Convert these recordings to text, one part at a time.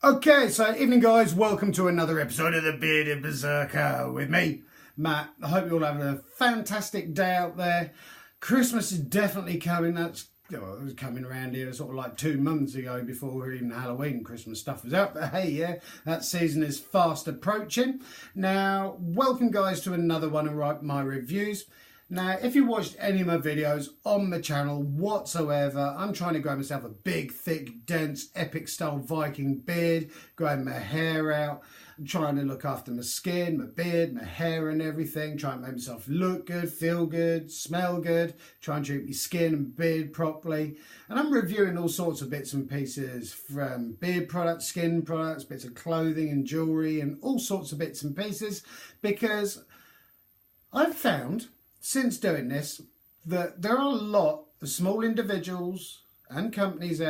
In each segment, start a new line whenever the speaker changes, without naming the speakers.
Okay, so evening guys, welcome to another episode of the Bearded Berserker with me, Matt. I hope you're all having a fantastic day out there. Christmas is definitely coming. It was coming around here sort of like 2 months ago before even Halloween Christmas stuff was out. But hey, yeah, that season is fast approaching. Now, welcome guys to another one of my reviews. Now, if you watched any of my videos on the channel whatsoever, I'm trying to grow myself a big, thick, dense, epic style Viking beard, growing my hair out. I'm trying to look after my skin, my beard, my hair and everything, trying to make myself look good, feel good, smell good, trying to treat my skin and beard properly. And I'm reviewing all sorts of bits and pieces from beard products, skin products, bits of clothing and jewellery and all sorts of bits and pieces because I've found since doing this that there are a lot of small individuals and companies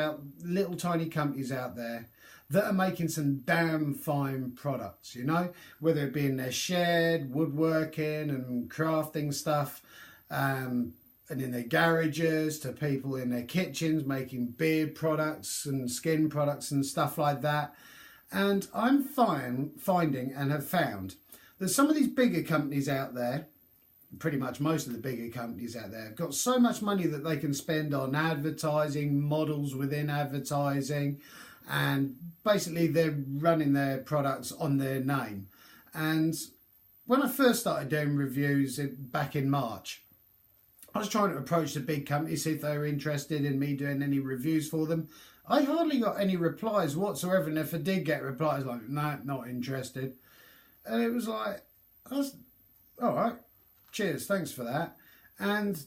little tiny companies out there that are making some damn fine products, you know, whether it be in their shed, woodworking and crafting stuff, and in their garages, to people in their kitchens making beard products and skin products and stuff like that. And I'm finding and have found that some of these bigger companies out there, pretty much most of the bigger companies out there, have got so much money that they can spend on advertising, models within advertising, and basically they're running their products on their name. And when I first started doing reviews back in March, I was trying to approach the big companies, see if they were interested in me doing any reviews for them. I hardly got any replies whatsoever, and if I did get replies, like, no, not interested. And it was like, all right. Cheers, thanks for that. And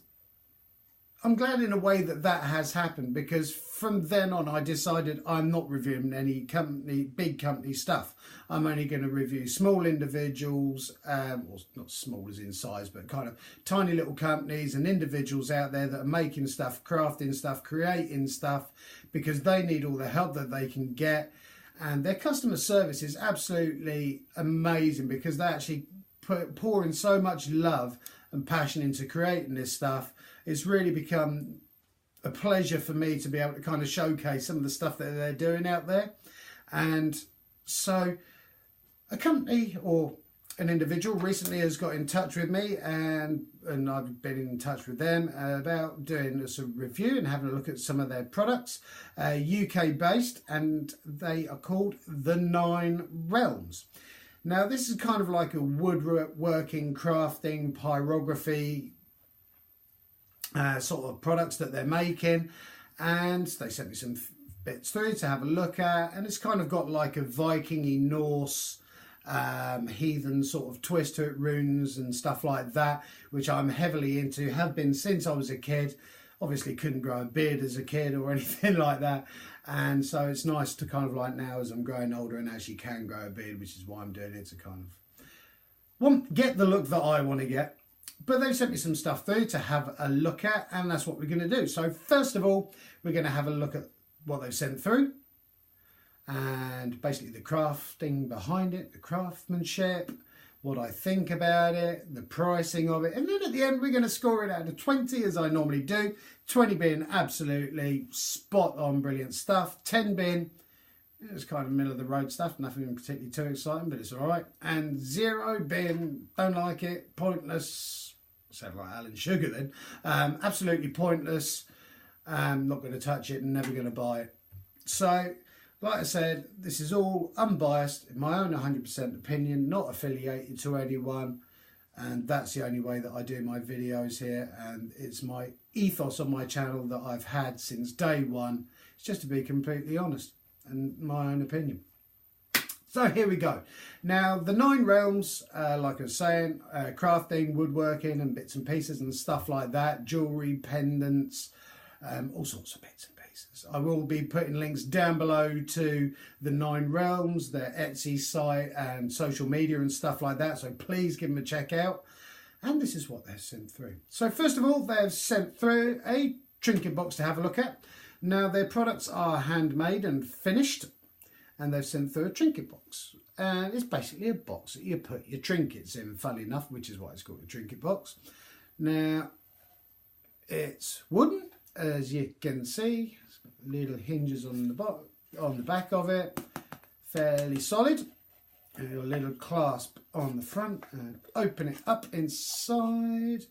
I'm glad in a way that that has happened, because from then on I decided I'm not reviewing any big company stuff. I'm only going to review small individuals, well, not small as in size, but kind of tiny little companies and individuals out there that are making stuff, crafting stuff, creating stuff, because they need all the help that they can get. And their customer service is absolutely amazing, because they actually pouring so much love and passion into creating this stuff. It's really become a pleasure for me to be able to kind of showcase some of the stuff that they're doing out there. And so a company or an individual recently has got in touch with me, and I've been in touch with them about doing a review and having a look at some of their products, UK based, and they are called The Nine Realms. Now, this is kind of like a woodworking, crafting, pyrography sort of products that they're making. And they sent me some bits through to have a look at. And it's kind of got like a Viking-y, Norse, heathen sort of twist to it, runes and stuff like that, which I'm heavily into, have been since I was a kid. Obviously couldn't grow a beard as a kid or anything like that. And so it's nice to kind of like now as I'm growing older and actually can grow a beard, which is why I'm doing it, to kind of get the look that I want to get. But they've sent me some stuff through to have a look at, and that's what we're going to do. So first of all, we're going to have a look at what they've sent through and basically the crafting behind it, the craftsmanship, what I think about it, the pricing of it, and then at the end we're going to score it out of 20 as I normally do. 20 being absolutely spot on brilliant stuff, 10 being it's kind of middle of the road stuff, nothing particularly too exciting, but it's all right, and 0 being don't like it, pointless. Sound like Alan Sugar then. Absolutely pointless, not going to touch it and never going to buy it. So like I said, this is all unbiased, in my own 100% opinion, not affiliated to anyone, and that's the only way that I do my videos here, and it's my ethos on my channel that I've had since day one. It's just to be completely honest and my own opinion. So here we go. Now, the Nine Realms, like I was saying, crafting, woodworking and bits and pieces and stuff like that, jewellery, pendants, all sorts of bits and pieces. I will be putting links down below to the Nine Realms, their Etsy site and social media and stuff like that. So please give them a check out. And this is what they've sent through. So first of all, they've sent through a trinket box to have a look at. Now, their products are handmade and finished, and they've sent through a trinket box. And it's basically a box that you put your trinkets in, funny enough, which is why it's called a trinket box. Now, it's wooden, as you can see. It's got little hinges on the back of it. fairly solid. And a little clasp on the front, and open it up inside.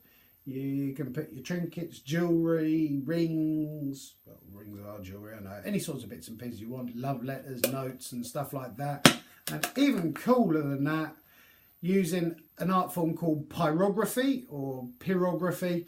You can put your trinkets, jewellery, rings. Well, rings are jewellery, I know. Any sorts of bits and pieces you want. Love letters, notes and stuff like that. And even cooler than that, using an art form called pyrography or pyrography.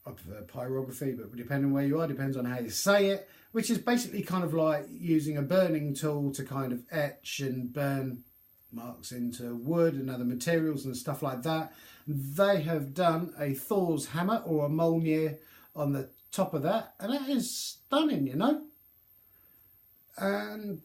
I prefer pyrography, but depending on where you are, depends on how you say it. Which is basically kind of like using a burning tool to kind of etch and burn marks into wood and other materials and stuff like that. They have done a Thor's hammer or a Mjolnir on the top of that, and that is stunning, you know. And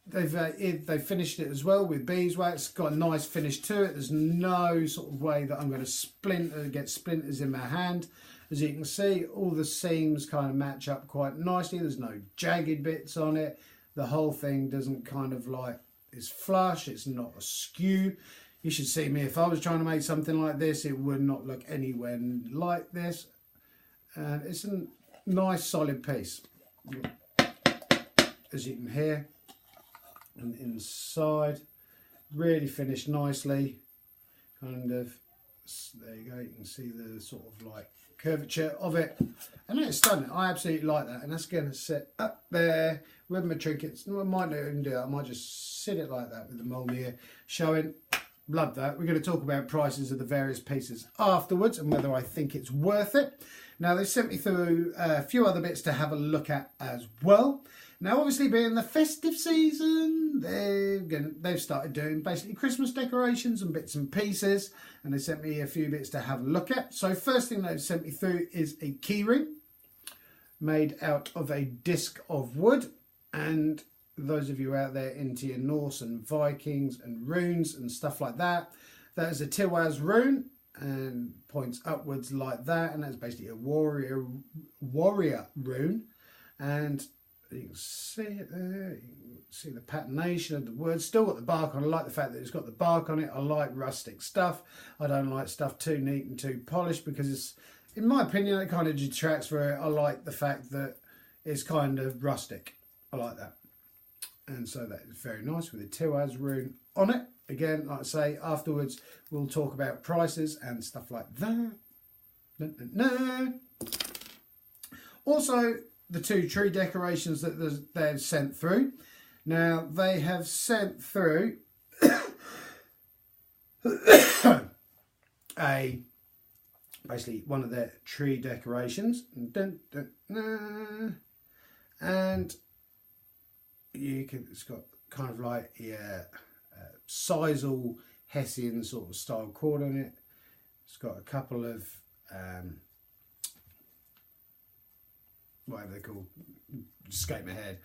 they've finished it as well with beeswax. It's got a nice finish to it. There's no sort of way that I'm going to get splinters in my hand. As you can see, all the seams kind of match up quite nicely. There's no jagged bits on it. The whole thing doesn't kind of like, it's flush, it's not askew. You should see me if I was trying to make something like this, it would not look anywhere like this. And it's a nice solid piece, as you can hear. And inside, really finished nicely. Kind of, there you go, you can see the sort of like curvature of it, and it's stunning. I absolutely like that, and that's going to sit up there with my trinkets. I might not even do that. I might just sit it like that with the Mjolnir showing. Love that. We're going to talk about prices of the various pieces afterwards and whether I think it's worth it. Now, they sent me through a few other bits to have a look at as well. Now, obviously, being the festive season, they've started doing basically Christmas decorations and bits and pieces, and they sent me a few bits to have a look at. So first thing they've sent me through is a keyring made out of a disc of wood. And those of you out there into your Norse and Vikings and runes and stuff like that, that is a Tiwaz rune and points upwards like that, and that's basically a warrior rune. And you can see it there, you can see the patination of the words. Still got the bark on. I like the fact that it's got the bark on it. I like rustic stuff. I don't like stuff too neat and too polished, because it's, in my opinion, it kind of detracts from it. I like the fact that it's kind of rustic. I like that. And so that is very nice with the Tiwaz rune on it. Again, like I say, afterwards we'll talk about prices and stuff like that. Also, the two tree decorations that they've sent through. Now, they have sent through basically one of their tree decorations. And you can, it's got kind of like sisal Hessian sort of style cord on it. It's got a couple of whatever they're called, escape my head.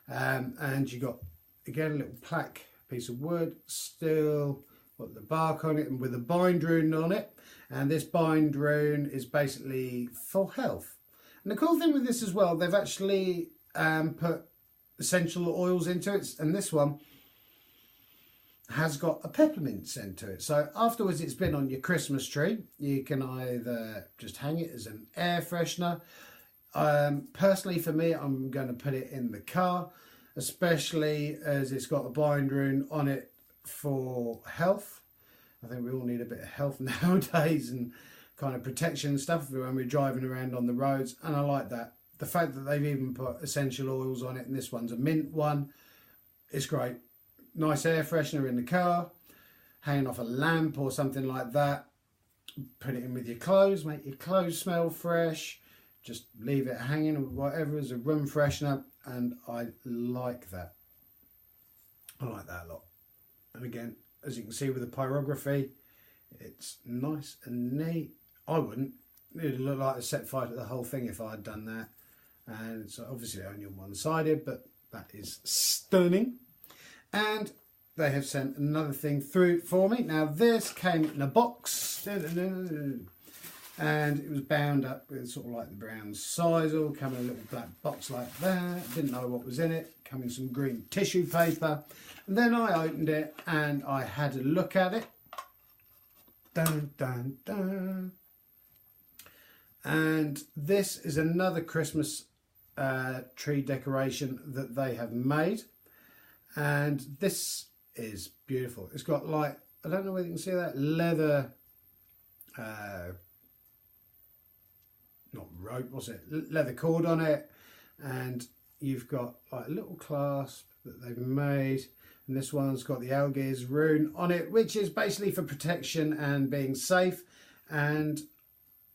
And you got, again, a little plaque piece of wood, still got the bark on it and with a bind rune on it. And this bind rune is basically for health. And the cool thing with this as well, they've actually put essential oils into it, and this one has got a peppermint scent to it. So afterwards it's been on your Christmas tree. You can either just hang it as an air freshener. Personally, for me, I'm going to put it in the car, especially as it's got a bind rune on it for health. I think we all need a bit of health nowadays and kind of protection and stuff when we're driving around on the roads, and I like that. The fact that they've even put essential oils on it, and this one's a mint one, it's great. Nice air freshener in the car, hanging off a lamp or something like that. Put it in with your clothes, make your clothes smell fresh. Just leave it hanging or whatever as a room freshener, and I like that. I like that a lot. And again, as you can see with the pyrography, it's nice and neat. I wouldn't. It would look like a set fire to the whole thing if I had done that. And it's obviously only on one-sided, but that is stunning. And they have sent another thing through for me. Now, this came in a box. And it was bound up with sort of like the brown sisal, come in a little black box like that. Didn't know what was in it. Come in some green tissue paper. And then I opened it and I had a look at it. Dun, dun, dun. And this is another Christmas tree decoration that they have made. And this is beautiful. It's got like, I don't know whether you can see that leather, not rope, what's it? Leather cord on it. And you've got like a little clasp that they've made. And this one's got the Algiers rune on it, which is basically for protection and being safe. And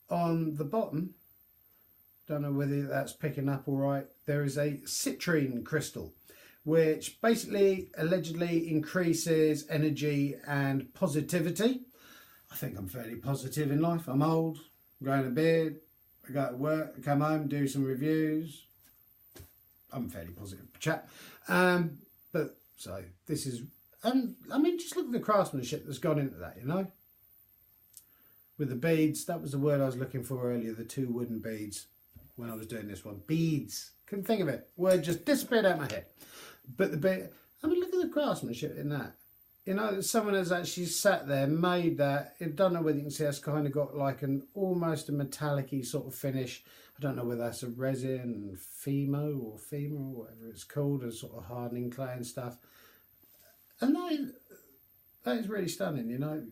on the bottom, don't know whether that's picking up all right, there is a citrine crystal, which basically allegedly increases energy and positivity. I think I'm fairly positive in life. I'm old, I'm growing a beard, I go to work, I come home, do some reviews. I'm a fairly positive chap. But so this is, and I mean, just look at the craftsmanship that's gone into that, you know. With the beads, that was the word I was looking for earlier, the 2 wooden beads when I was doing this one. Beads, couldn't think of it. Word just disappeared out of my head. But the bit, I mean, look at the craftsmanship in that. You know, someone has actually sat there, made that. I don't know whether you can see, it's kind of got like an almost a metallic-y sort of finish. I don't know whether that's a resin, Fimo or FEMA or whatever it's called, a sort of hardening clay and stuff. And that is really stunning, you know.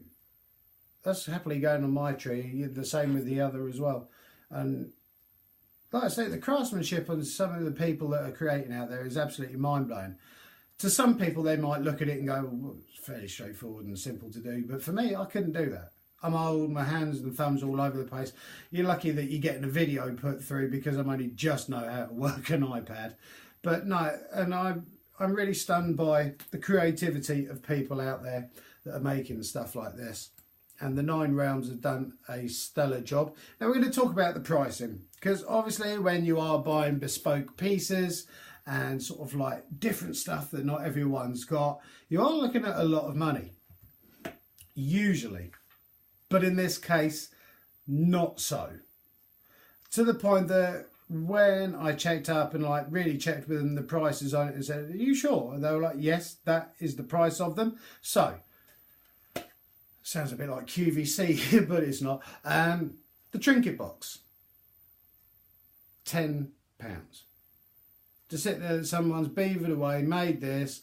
That's happily going on my tree. The same with the other as well. And like I say, the craftsmanship on some of the people that are creating out there is absolutely mind-blowing. To some people, they might look at it and go, well, it's fairly straightforward and simple to do. But for me, I couldn't do that. I'm old, my hands and thumbs all over the place. You're lucky that you're getting a video put through because I'm only just know how to work an iPad. But no, and I'm really stunned by the creativity of people out there that are making stuff like this. And the 9 Realms have done a stellar job. Now we're going to talk about the pricing, because obviously when you are buying bespoke pieces and sort of like different stuff that not everyone's got, you are looking at a lot of money, usually. But in this case, not so. To the point that when I checked up and like really checked with them the prices on it and said, are you sure? And they were like, yes, that is the price of them. So, sounds a bit like QVC, but it's not. The trinket box, £10. To sit there, someone's beavered away, made this,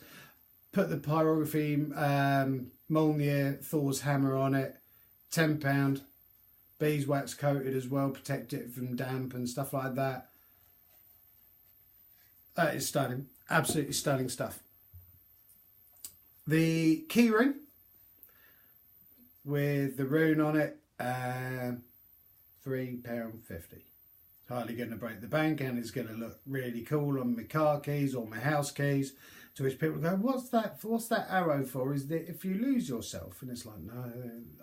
put the pyrography Mjolnir Thor's hammer on it, £10. Beeswax coated as well, protect it from damp and stuff like that. That is stunning, absolutely stunning stuff. The key ring with the rune on it, £3.50. It's hardly going to break the bank, and it's going to look really cool on my car keys or my house keys. To which people go, what's that arrow for? Is that if you lose yourself? And it's like, no,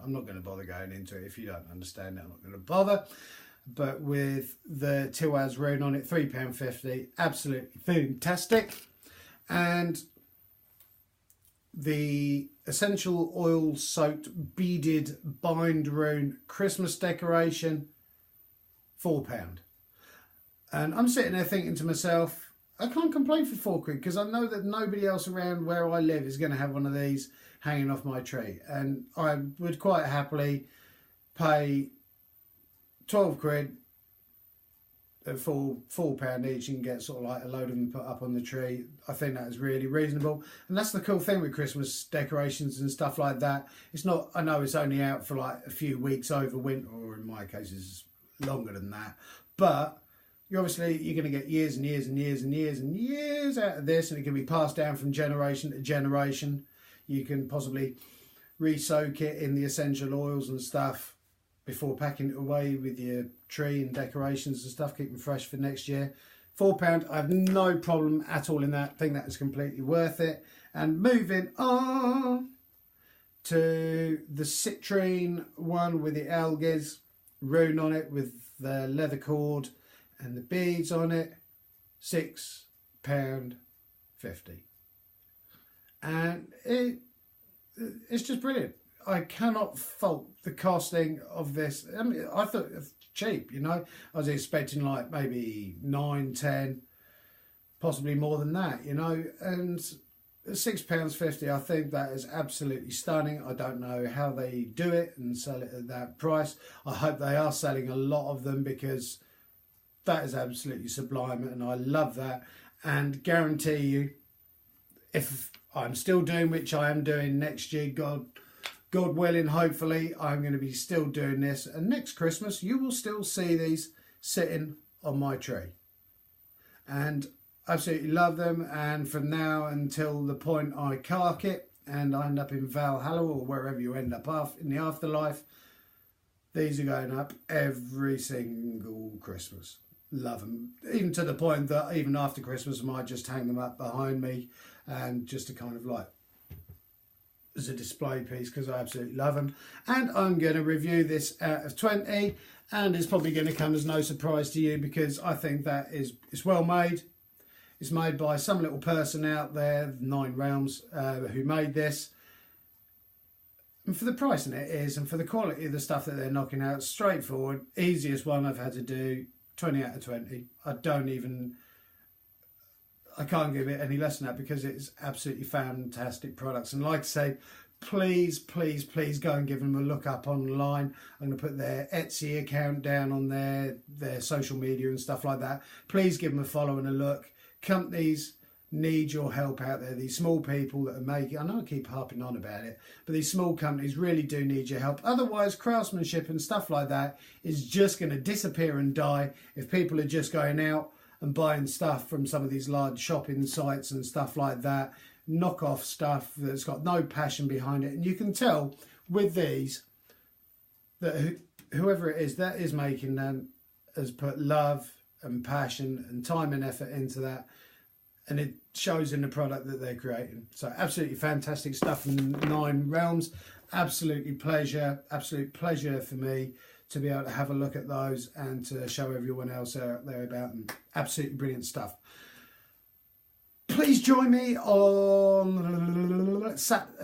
I'm not going to bother going into it. If you don't understand it, I'm not going to bother. But with the Tiwaz rune on it, £3.50, absolutely fantastic. And the essential oil soaked beaded bind rune Christmas decoration, £4. And I'm sitting there thinking to myself, I can't complain for £4 because I know that nobody else around where I live is going to have one of these hanging off my tree. And I would quite happily pay £12 for £4 each and get sort of like a load of them put up on the tree. I think that is really reasonable. And that's the cool thing with Christmas decorations and stuff like that. It's not, I know it's only out for like a few weeks over winter, or in my case it's longer than that. But you're going to get years and years and years and years and years out of this, and it can be passed down from generation to generation. You can possibly re-soak it in the essential oils and stuff before packing it away with your tree and decorations and stuff, keep them fresh for next year. £4, I have no problem at all in that. I think that is completely worth it. And moving on to the citrine one with the Algiers rune on it with the leather cord and the beads on it, £6.50. And it's just brilliant. I cannot fault the costing of this. I mean, I thought it was cheap, you know. I was expecting like maybe 9, 10, possibly more than that, you know. And £6.50, I think that is absolutely stunning. I don't know how they do it and sell it at that price. I hope they are selling a lot of them, because that is absolutely sublime and I love that. And guarantee you, if I'm still doing, which I am doing next year, God willing, hopefully, I'm going to be still doing this. And next Christmas, you will still see these sitting on my tree. And absolutely love them. And from now until the point I cark it and I end up in Valhalla or wherever you end up in the afterlife, these are going up every single Christmas. Love them. Even to the point that even after Christmas, I might just hang them up behind me and just to kind of like as a display piece, because I absolutely love them. And I'm going to review this out of 20, and it's probably going to come as no surprise to you because I think that it's well made. It's made by some little person out there, Nine Realms, who made this. And for the pricing it is, and for the quality of the stuff that they're knocking out, straightforward, easiest one I've had to do, 20 out of 20. I can't give it any less than that because it's absolutely fantastic products. And like I say, please go and give them a look up online. I'm going to put their Etsy account down on their social media and stuff like that. Please give them a follow and a look. Companies need your help out there. These small people that are making, I know I keep harping on about it, but these small companies really do need your help. Otherwise, craftsmanship and stuff like that is just going to disappear and die if people are just going out and buying stuff from some of these large shopping sites and stuff like that, knockoff stuff that's got no passion behind it. And you can tell with these that whoever it is that is making them has put love and passion and time and effort into that, and it shows in the product that they're creating. So absolutely fantastic stuff from Nine Realms. Absolute pleasure for me to be able to have a look at those and to show everyone else out there about them. Absolutely brilliant stuff. Please join me on Sunday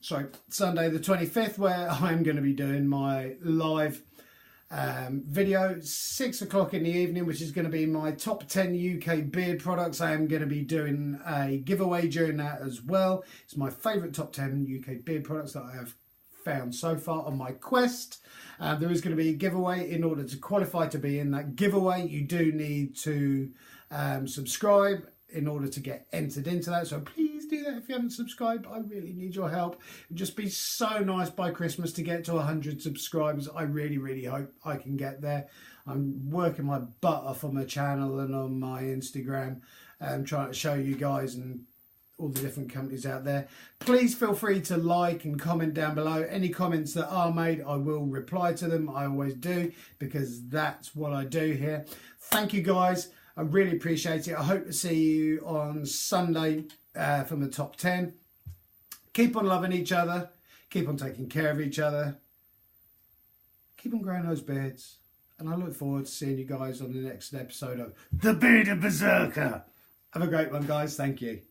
the 25th, where I'm going to be doing my live video, 6 o'clock in the evening, which is going to be my top 10 UK beard products. I am going to be doing a giveaway during that as well. It's my favourite top 10 UK beard products that I have found so far on my quest. There is going to be a giveaway. In order to qualify to be in that giveaway, you do need to subscribe in order to get entered into that. So please do that if you haven't subscribed. I really need your help. It would just be so nice by Christmas to get to 100 subscribers. I really hope I can get there. I'm working my butt off on my channel and on my Instagram, trying to show you guys and all the different companies out there. Please feel free to like and comment down below. Any comments that are made, I will reply to them. I always do, because that's what I do here. Thank you guys. I really appreciate it. I hope to see you on Sunday from the top 10. Keep on loving each other. Keep on taking care of each other. Keep on growing those beards. And I look forward to seeing you guys on the next episode of The Bearded Berserker. Have a great one, guys. Thank you.